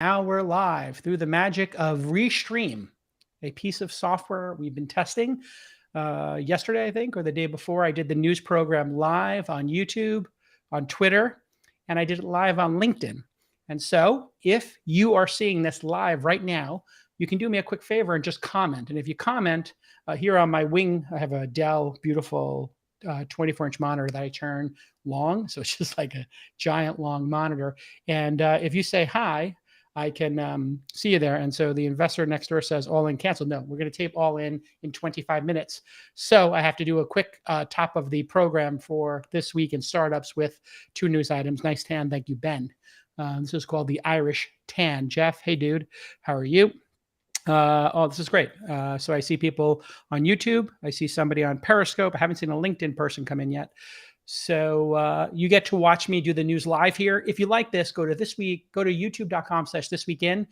Now we're live through the magic of Restream, a piece of software we've been testing yesterday, I think, or the day before. I did the news program live on YouTube, on Twitter, and I did it live on LinkedIn. And so if you are seeing this live right now, you can do me a quick favor and just comment. And if you comment here on my wing, I have a Dell beautiful 24-inch monitor that I turn long. So it's just like a giant long monitor. And if you say hi, I can see you there. And so the investor next door says all in canceled. No, we're going to tape all in 25 minutes. So I have to do a quick top of the program for this week in startups with two news items. Nice tan. Thank you, Ben. This is called the Irish Tan. Jeff, hey, dude, how are you? Oh, this is great. So I see people on YouTube. I see somebody on Periscope. I haven't seen a LinkedIn person come in yet. So you get to watch me do the news live here. If you like this, go to youtube.com/thisweekin,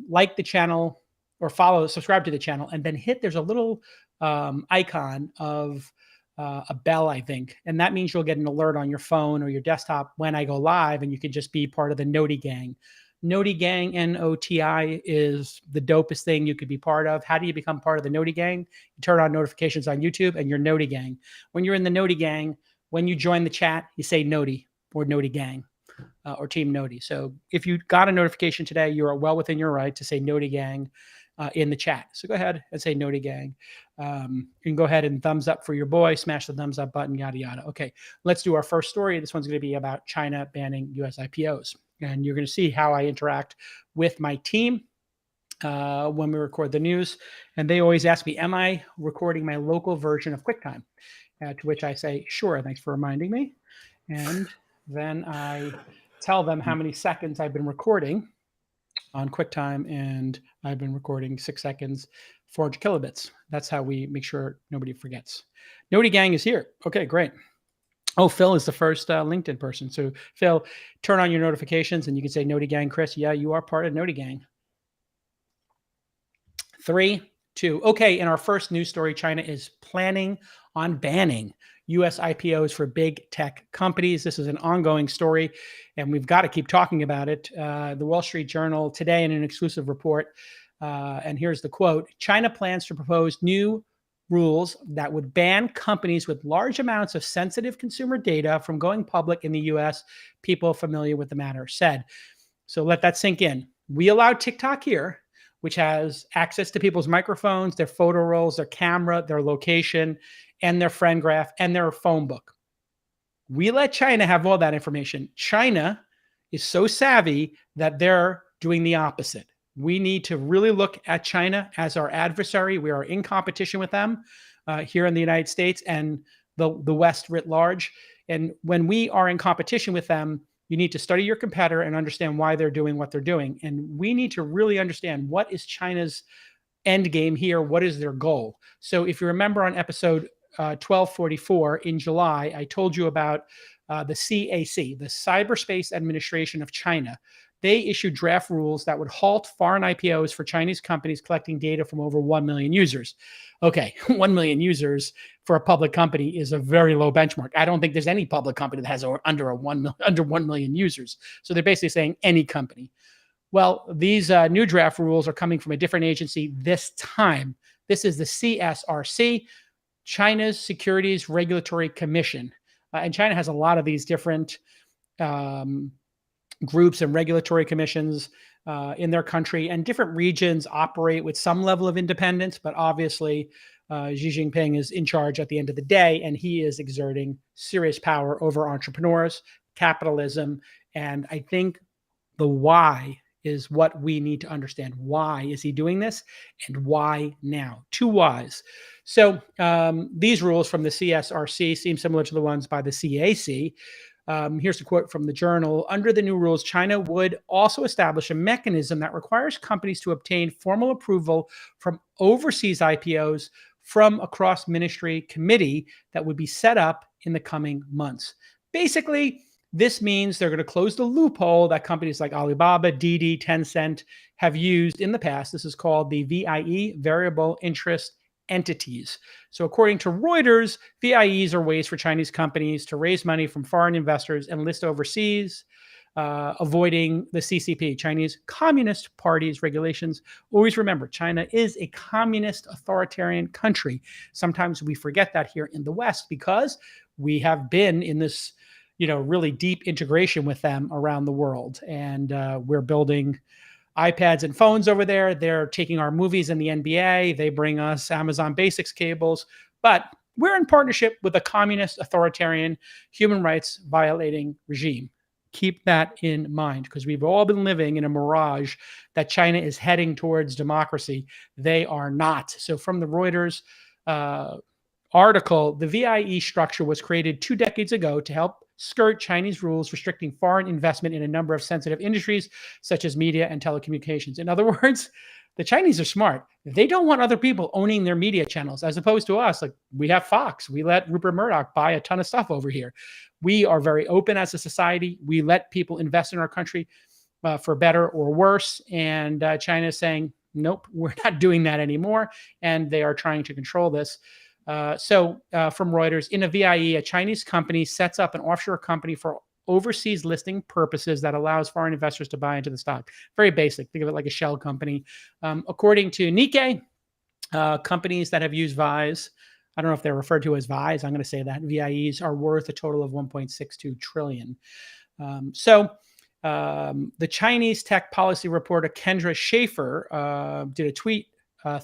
like the channel or subscribe to the channel, and then there's a little icon of a bell, I think. And that means you'll get an alert on your phone or your desktop when I go live, and you can just be part of the Noti gang. Noti gang, Noti, is the dopest thing you could be part of. How do you become part of the Noti gang? You turn on notifications on YouTube and you're Noti gang. When you're in the Noti gang, when you join the chat, you say Noti or Noti gang or Team Noti. So if you got a notification today, you are well within your right to say Noti gang in the chat. So go ahead and say Noti gang. You can go ahead and thumbs up for your boy, smash the thumbs up button, yada, yada. Okay, let's do our first story. This one's going to be about China banning US IPOs. And you're going to see how I interact with my team when we record the news. And they always ask me, am I recording my local version of QuickTime? To which I say, sure, thanks for reminding me. And then I tell them how many seconds I've been recording on QuickTime, and I've been recording 6 seconds, 400 kilobits. That's how we make sure nobody forgets. Noti gang is here. Okay, great. Oh, Phil is the first LinkedIn person. So Phil, turn on your notifications and you can say Noti gang, Chris. Yeah, you are part of Noti gang. 3, 2. Okay, in our first news story, China is planning on banning US IPOs for big tech companies. This is an ongoing story, and we've got to keep talking about it. The Wall Street Journal today in an exclusive report, and here's the quote: China plans to propose new rules that would ban companies with large amounts of sensitive consumer data from going public in the US, people familiar with the matter said. So let that sink in. We allow TikTok here, which has access to people's microphones, their photo rolls, their camera, their location, and their friend graph, and their phone book. We let China have all that information. China is so savvy that they're doing the opposite. We need to really look at China as our adversary. We are in competition with them here in the United States and the West writ large. And when we are in competition with them, you need to study your competitor and understand why they're doing what they're doing. And we need to really understand what is China's end game here. What is their goal? So if you remember on episode 1244 in July, I told you about the CAC, the Cyberspace Administration of China. They issued draft rules that would halt foreign IPOs for Chinese companies collecting data from over 1 million users. Okay, 1 million users for a public company is a very low benchmark. I don't think there's any public company that has under 1 million users. So they're basically saying any company. Well, these new draft rules are coming from a different agency this time. This is the CSRC, China's Securities Regulatory Commission. And China has a lot of these different groups and regulatory commissions in their country, and different regions operate with some level of independence, but obviously Xi Jinping is in charge at the end of the day, and he is exerting serious power over entrepreneurs, capitalism, and I think the why is what we need to understand. Why is he doing this, and why now? 2 whys. So these rules from the CSRC seem similar to the ones by the CAC. Here's a quote from the journal. Under the new rules, China would also establish a mechanism that requires companies to obtain formal approval from overseas IPOs from a cross-ministry committee that would be set up in the coming months. Basically, this means they're going to close the loophole that companies like Alibaba, Didi, Tencent have used in the past. This is called the VIE, Variable Interest Entities. So according to Reuters, VIEs are ways for Chinese companies to raise money from foreign investors and list overseas. avoiding the CCP, Chinese Communist Party's regulations. Always remember, China is a communist authoritarian country. Sometimes we forget that here in the West because we have been in this, really deep integration with them around the world. And we're building iPads and phones over there. They're taking our movies in the NBA. They bring us Amazon Basics cables. But we're in partnership with a communist, authoritarian, human rights violating regime. Keep that in mind because we've all been living in a mirage that China is heading towards democracy. They are not. So from the Reuters article, the VIE structure was created 2 decades ago to help skirt Chinese rules restricting foreign investment in a number of sensitive industries, such as media and telecommunications. In other words, the Chinese are smart. They don't want other people owning their media channels, as opposed to us. Like, we have Fox. We let Rupert Murdoch buy a ton of stuff over here. We are very open as a society. We let people invest in our country for better or worse. And China is saying, nope, we're not doing that anymore. And they are trying to control this. From Reuters, in a VIE, a Chinese company sets up an offshore company for overseas listing purposes that allows foreign investors to buy into the stock. Very basic. Think of it like a shell company. According to Nikkei, companies that have used VIEs, I don't know if they're referred to as VIEs, I'm going to say that, VIEs are worth a total of 1.62 trillion. The Chinese tech policy reporter Kendra Schaefer did a tweet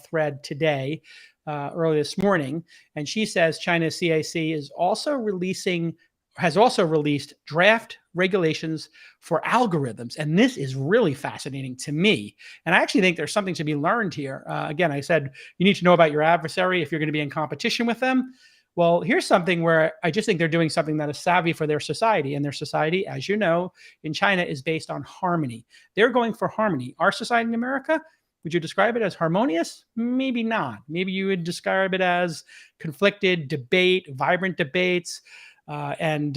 thread today, early this morning, and she says China's CAC has also released draft regulations for algorithms. And this is really fascinating to me. And I actually think there's something to be learned here. Again, I said you need to know about your adversary if you're going to be in competition with them. Well, here's something where I just think they're doing something that is savvy for their society. And their society, as you know, in China is based on harmony. They're going for harmony. Our society in America, would you describe it as harmonious? Maybe not. Maybe you would describe it as conflicted debate, vibrant debates, and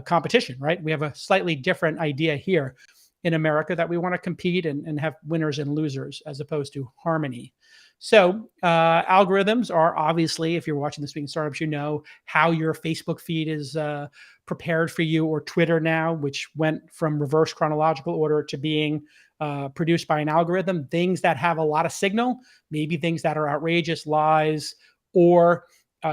competition, right? We have a slightly different idea here in America that we want to compete and have winners and losers as opposed to harmony. So algorithms are obviously, if you're watching This Week in Startups, you know how your Facebook feed is prepared for you, or Twitter now, which went from reverse chronological order to being produced by an algorithm. Things that have a lot of signal, maybe things that are outrageous, lies, or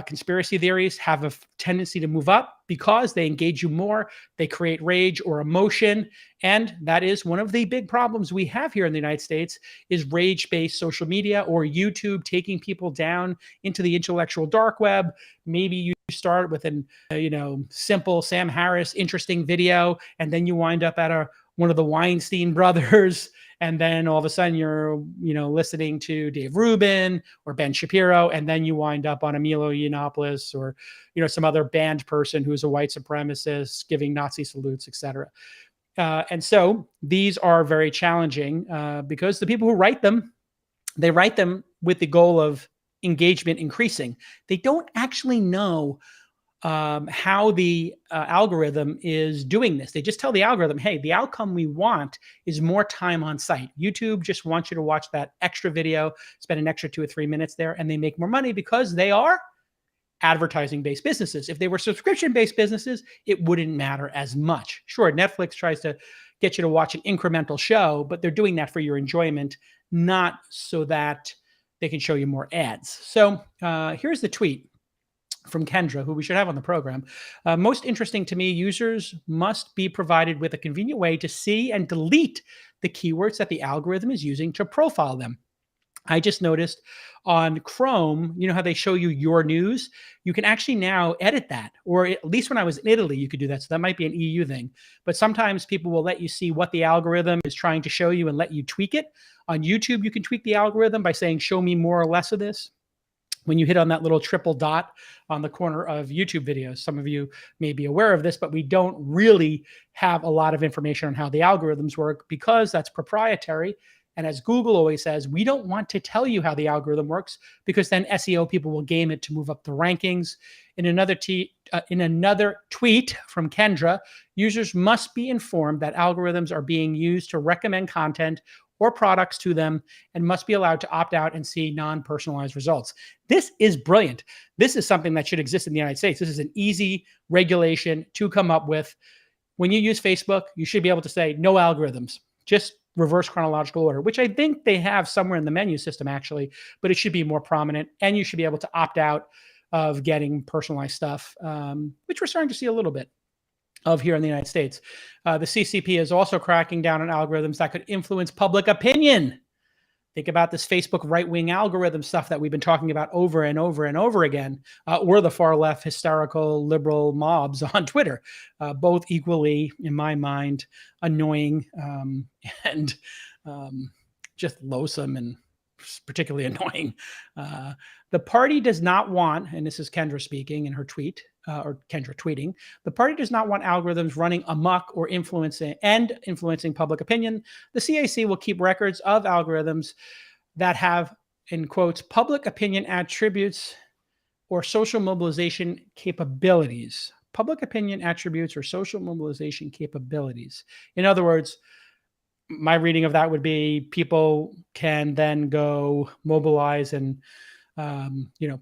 conspiracy theories, have a tendency to move up because they engage you more. They create rage or emotion. And that is one of the big problems we have here in the United States, is rage-based social media or YouTube taking people down into the intellectual dark web. Maybe you start with an simple Sam Harris interesting video, and then you wind up at one of the Weinstein brothers, and then all of a sudden you're listening to Dave Rubin or Ben Shapiro, and then you wind up on Emilio Yiannopoulos or some other banned person who's a white supremacist giving Nazi salutes, etc. And so these are very challenging because the people who write them, they write them with the goal of engagement increasing. They don't actually know how the algorithm is doing this. They just tell the algorithm, hey, the outcome we want is more time on site. YouTube just wants you to watch that extra video, spend an extra 2 or 3 minutes there, and they make more money because they are advertising-based businesses. If they were subscription-based businesses, it wouldn't matter as much. Sure, Netflix tries to get you to watch an incremental show, but they're doing that for your enjoyment, not so that they can show you more ads. So here's the tweet from Kendra, who we should have on the program. Most interesting to me, users must be provided with a convenient way to see and delete the keywords that the algorithm is using to profile them. I just noticed on Chrome, how they show you your news? You can actually now edit that, or at least when I was in Italy, you could do that. So that might be an EU thing. But sometimes people will let you see what the algorithm is trying to show you and let you tweak it. On YouTube, you can tweak the algorithm by saying, show me more or less of this. When you hit on that little triple dot on the corner of YouTube videos, some of you may be aware of this, but we don't really have a lot of information on how the algorithms work because that's proprietary. And as Google always says, we don't want to tell you how the algorithm works because then SEO people will game it to move up the rankings. In another tweet from Kendra, users must be informed that algorithms are being used to recommend content or products to them and must be allowed to opt out and see non-personalized results. This is brilliant. This is something that should exist in the United States. This is an easy regulation to come up with. when you use Facebook, you should be able to say no algorithms, just reverse chronological order, which I think they have somewhere in the menu system actually, but it should be more prominent. And you should be able to opt out of getting personalized stuff, which we're starting to see a little bit of here in the United States. The CCP is also cracking down on algorithms that could influence public opinion. Think about this Facebook right-wing algorithm stuff that we've been talking about over and over and over again, or the far left hysterical liberal mobs on Twitter, both equally, in my mind, annoying and just loathsome and particularly annoying. The party does not want, and this is Kendra speaking in her tweet, or Kendra tweeting, the party does not want algorithms running amok or influencing public opinion. The CAC will keep records of algorithms that have, in quotes, public opinion attributes or social mobilization capabilities. Public opinion attributes or social mobilization capabilities. In other words, my reading of that would be people can then go mobilize and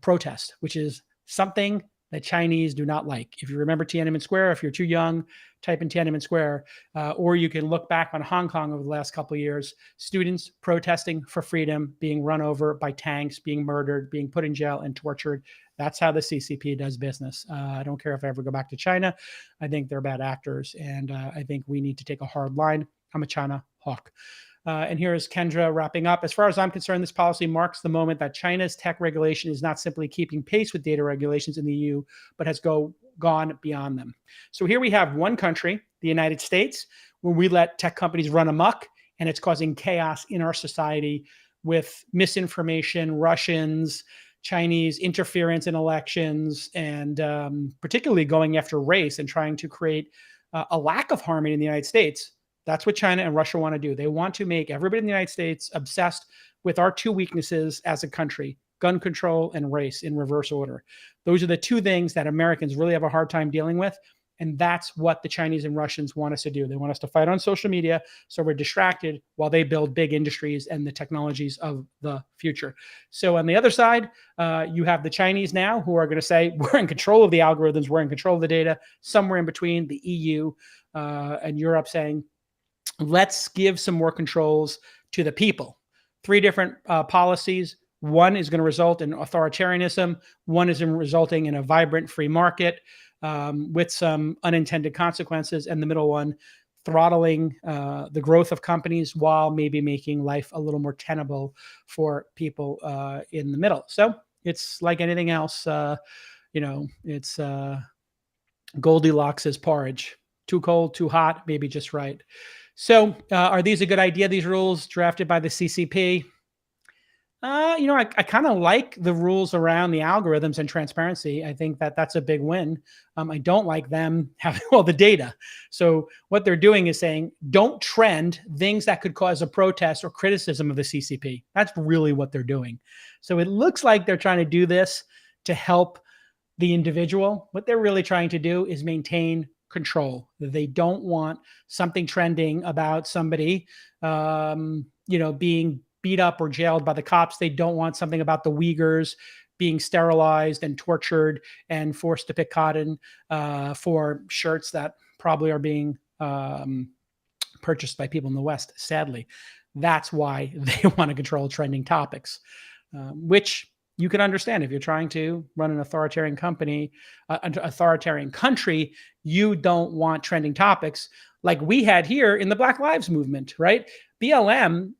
protest, which is something that Chinese do not like. If you remember Tiananmen Square, if you're too young, type in Tiananmen Square, or you can look back on Hong Kong over the last couple of years, students protesting for freedom, being run over by tanks, being murdered, being put in jail and tortured. That's how the CCP does business. I don't care if I ever go back to China. I think they're bad actors, and I think we need to take a hard line. I'm a China hawk. And here is Kendra wrapping up. As far as I'm concerned, this policy marks the moment that China's tech regulation is not simply keeping pace with data regulations in the EU, but has gone beyond them. So here we have one country, the United States, where we let tech companies run amok, and it's causing chaos in our society with misinformation, Russians, Chinese interference in elections, and particularly going after race and trying to create a lack of harmony in the United States. That's what China and Russia want to do. They want to make everybody in the United States obsessed with our two weaknesses as a country, gun control and race in reverse order. Those are the two things that Americans really have a hard time dealing with. And that's what the Chinese and Russians want us to do. They want us to fight on social media so we're distracted while they build big industries and the technologies of the future. So on the other side, you have the Chinese now who are going to say, we're in control of the algorithms, we're in control of the data. Somewhere in between, the EU and Europe saying, let's give some more controls to the people. Three different policies. One is going to result in authoritarianism. One is resulting in a vibrant free market with some unintended consequences. And the middle one, throttling the growth of companies while maybe making life a little more tenable for people in the middle. So it's like anything else, it's Goldilocks' porridge. Too cold, too hot, maybe just right. So are these a good idea, these rules drafted by the CCP? I kind of like the rules around the algorithms and transparency. I think that that's a big win. I don't like them having all the data. So what they're doing is saying, don't trend things that could cause a protest or criticism of the CCP. That's really what they're doing. So it looks like they're trying to do this to help the individual. What they're really trying to do is maintain control. They don't want something trending about somebody, being beat up or jailed by the cops. They don't want something about the Uyghurs being sterilized and tortured and forced to pick cotton for shirts that probably are being purchased by people in the West, sadly. That's why they want to control trending topics, which you can understand. If you're trying to run an authoritarian company, authoritarian country, you don't want trending topics like we had here in the Black Lives Movement, right? BLM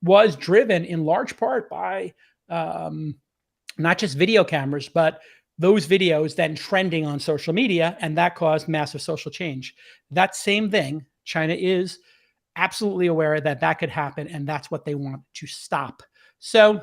was driven in large part by not just video cameras, but those videos then trending on social media, and that caused massive social change. That same thing, China is absolutely aware that that could happen, and that's what they want to stop. So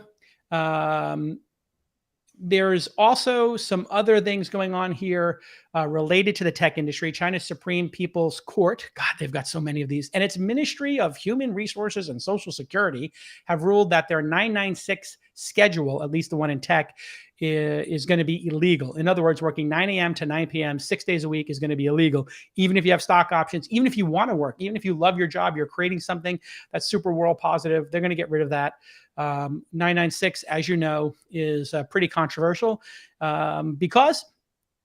there's also some other things going on here related to the tech industry. China's Supreme People's Court, God, they've got so many of these, and its Ministry of Human Resources and Social Security have ruled that their 996 schedule, at least the one in tech, is going to be illegal. In other words, working 9 a.m. to 9 p.m. 6 days a week is going to be illegal, even if you have stock options, even if you want to work, even if you love your job, you're creating something that's super world positive, they're going to get rid of that. 996, as you know, is pretty controversial because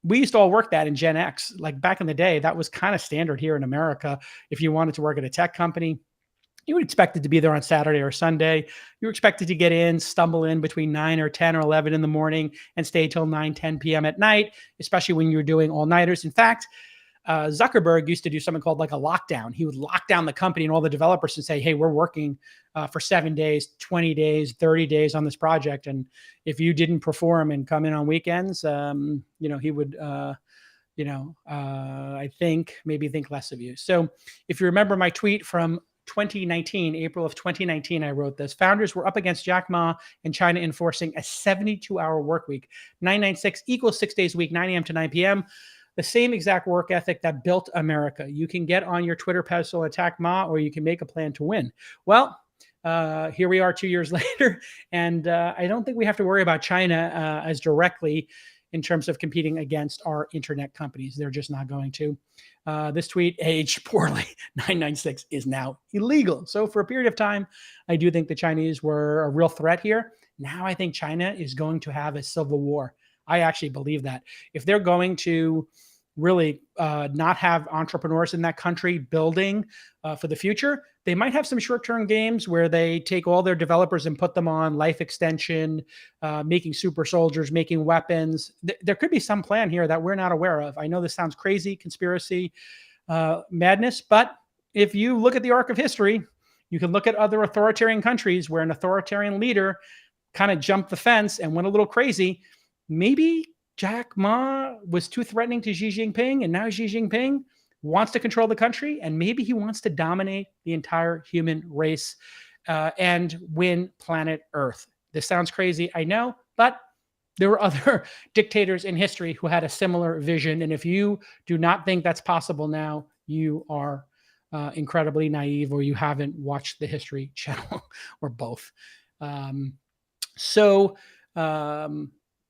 we used to all work that in Gen X. Like back in the day, that was kind of standard here in America. If you wanted to work at a tech company, you would expect it to be there on Saturday or Sunday. You were expected to get in, stumble in between 9 or 10 or 11 in the morning and stay till 9, 10 p.m. at night, especially when you were doing all-nighters. In fact, Zuckerberg used to do something called like a lockdown. He would lock down the company and all the developers and say, hey, we're working for 7 days, 20 days, 30 days on this project. And if you didn't perform and come in on weekends, he would, I think maybe think less of you. So if you remember my tweet from 2019, April of 2019, I wrote this. Founders were up against Jack Ma and China enforcing a 72-hour work week. 996 equals 6 days a week, 9 a.m. to 9 p.m. The same exact work ethic that built America. You can get on your Twitter pedestal, attack Ma, or you can make a plan to win. Well, here we are 2 years later, and I don't think we have to worry about China as directly in terms of competing against our internet companies. They're just not going to. This tweet aged poorly. 996 is now illegal. So for a period of time, I do think the Chinese were a real threat here. Now I think China is going to have a civil war. I actually believe that. If they're going to really not have entrepreneurs in that country building for the future, they might have some short-term games where they take all their developers and put them on life extension, making super soldiers, making weapons. There could be some plan here that we're not aware of. I know this sounds crazy, conspiracy, madness, but if you look at the arc of history, you can look at other authoritarian countries where an authoritarian leader kind of jumped the fence and went a little crazy. Maybe Jack Ma was too threatening to Xi Jinping, and now Xi Jinping wants to control the country, and maybe he wants to dominate the entire human race and win planet Earth. This sounds crazy, I know, but there were other dictators in history who had a similar vision, and if you do not think that's possible now, you are incredibly naive, or you haven't watched the History Channel, or both.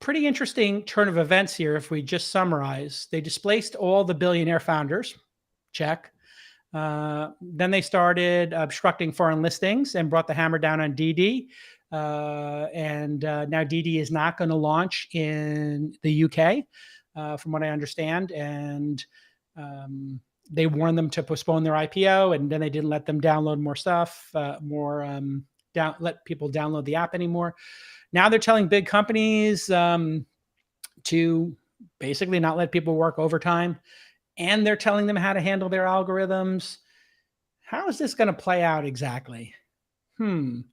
Pretty interesting turn of events here. If we just summarize, they displaced all the billionaire founders. Check. Then they started obstructing foreign listings and brought the hammer down on DD. Now DD is not going to launch in the UK, from what I understand. And they warned them to postpone their IPO, and then they didn't let them download more stuff, let people download the app anymore. Now they're telling big companies to basically not let people work overtime, and they're telling them how to handle their algorithms. How is this going to play out exactly? It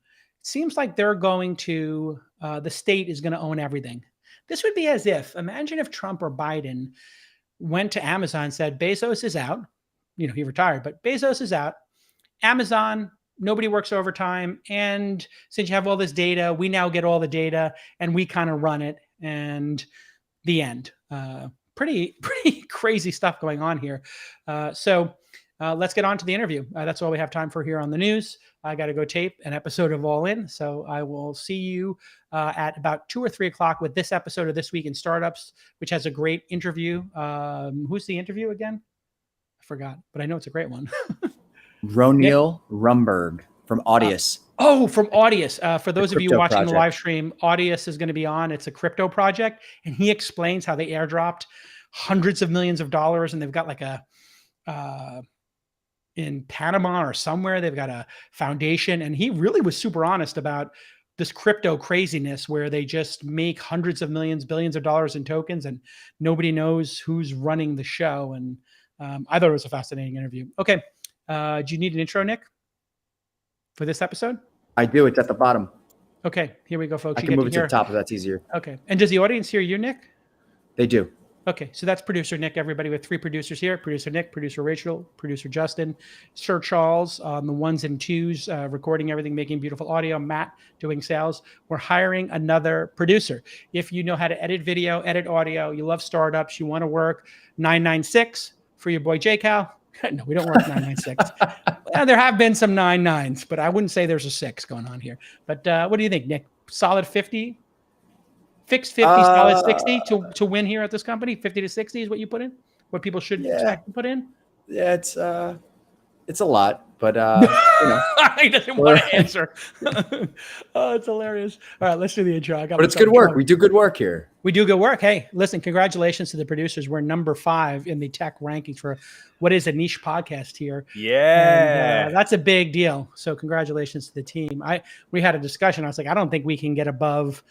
seems like they're going to, the state is going to own everything. This would be as if, imagine if Trump or Biden went to Amazon and said, Bezos is out. He retired, but Bezos is out. Amazon, nobody works overtime. And since you have all this data, we now get all the data and we kind of run it, and the end. Pretty crazy stuff going on here. So let's get on to the interview. That's all we have time for here on the news. I got to go tape an episode of All In. So I will see you at about 2 or 3 o'clock with this episode of This Week in Startups, which has a great interview. Who's the interview again? I forgot, but I know it's a great one. Ronil Rumberg from Audius. From Audius. For those of you watching the live stream, Audius is going to be on. It's a crypto project, and he explains how they airdropped hundreds of millions of dollars, and they've got like a in Panama or somewhere, they've got a foundation, and he really was super honest about this crypto craziness where they just make hundreds of millions, billions of dollars in tokens, and nobody knows who's running the show. And I thought it was a fascinating interview. Okay. Do you need an intro, Nick, for this episode? I do. It's at the bottom. Okay, here we go, folks. I can move it to the top if that's easier. Okay. And does the audience hear you, Nick? They do. Okay, so that's producer Nick, everybody, with 3 producers here. Producer Nick, producer Rachel, producer Justin, Sir Charles on the ones and twos, recording everything, making beautiful audio, Matt doing sales. We're hiring another producer. If you know how to edit video, edit audio, you love startups, you want to work 996 for your boy J-Cal. No, we don't work 996. There have been some 99s, but I wouldn't say there's a 6 going on here. But what do you think, Nick? Solid 50? Fixed 50, solid 60 to win here at this company? 50 to 60 is what you put in? What people should expect to put in? Yeah, It's a lot, but He doesn't want to answer. Oh, it's hilarious. All right, let's do the intro. but it's good work. We do good work here. We do good work. Hey, listen, congratulations to the producers. We're number 5 in the tech rankings for what is a niche podcast here. Yeah. And, that's a big deal. So congratulations to the team. We had a discussion. I was like, I don't think we can get above,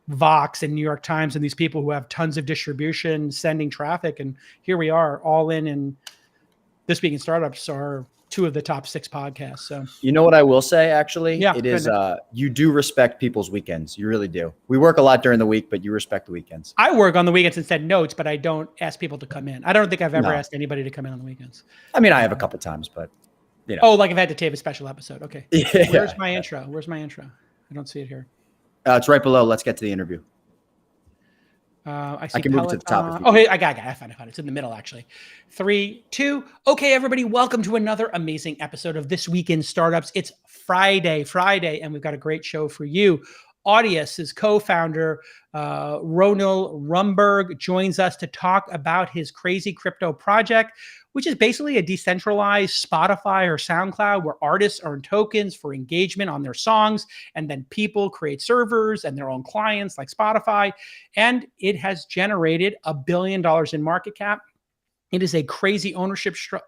Vox and New York Times and these people who have tons of distribution, sending traffic. And here we are, all in. And This Week in Startups are 2 of the top 6 podcasts. So you know what I will say, actually? Yeah, it is you do respect people's weekends. You really do. We work a lot during the week, but you respect the weekends. I work on the weekends and send notes, but I don't ask people to come in. I don't think I've ever asked anybody to come in on the weekends. I mean, I have a couple times, but Oh, like I've had to tape a special episode. Okay. Yeah. Where's my intro? I don't see it here. It's right below. Let's get to the interview. I see. I can move it to the top. Oh, hey, I got it. I found it. It's in the middle, actually. 3, 2. Okay, everybody, welcome to another amazing episode of This Week in Startups. It's Friday, and we've got a great show for you. Audius's co-founder, Ronil Rumberg, joins us to talk about his crazy crypto project, which is basically a decentralized Spotify or SoundCloud where artists earn tokens for engagement on their songs, and then people create servers and their own clients like Spotify. And it has generated $1 billion in market cap. It is a crazy ownership structure.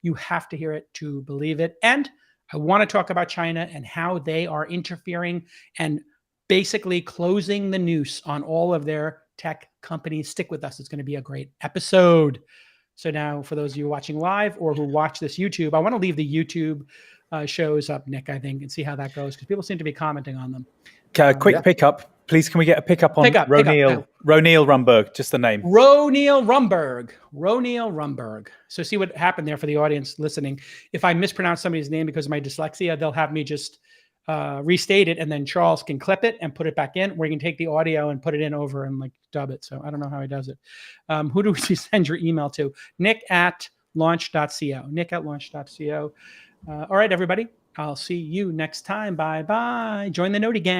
You have to hear it to believe it. And I want to talk about China and how they are interfering and basically closing the noose on all of their tech companies. Stick with us. It's going to be a great episode. So now for those of you watching live or who watch this YouTube, I want to leave the YouTube shows up, Nick, I think, and see how that goes because people seem to be commenting on them. Quick pickup. Please, can we get a pickup on Ronil Rumberg, just the name? Ronil Rumberg. So see what happened there for the audience listening. If I mispronounce somebody's name because of my dyslexia, they'll have me just restate it, and then Charles can clip it and put it back in, where you can take the audio and put it in over and like dub it. So I don't know how he does it. Who do we send your email to? Nick@launch.co. Nick@launch.co. All right, everybody. I'll see you next time. Bye-bye. Join the Noti gang.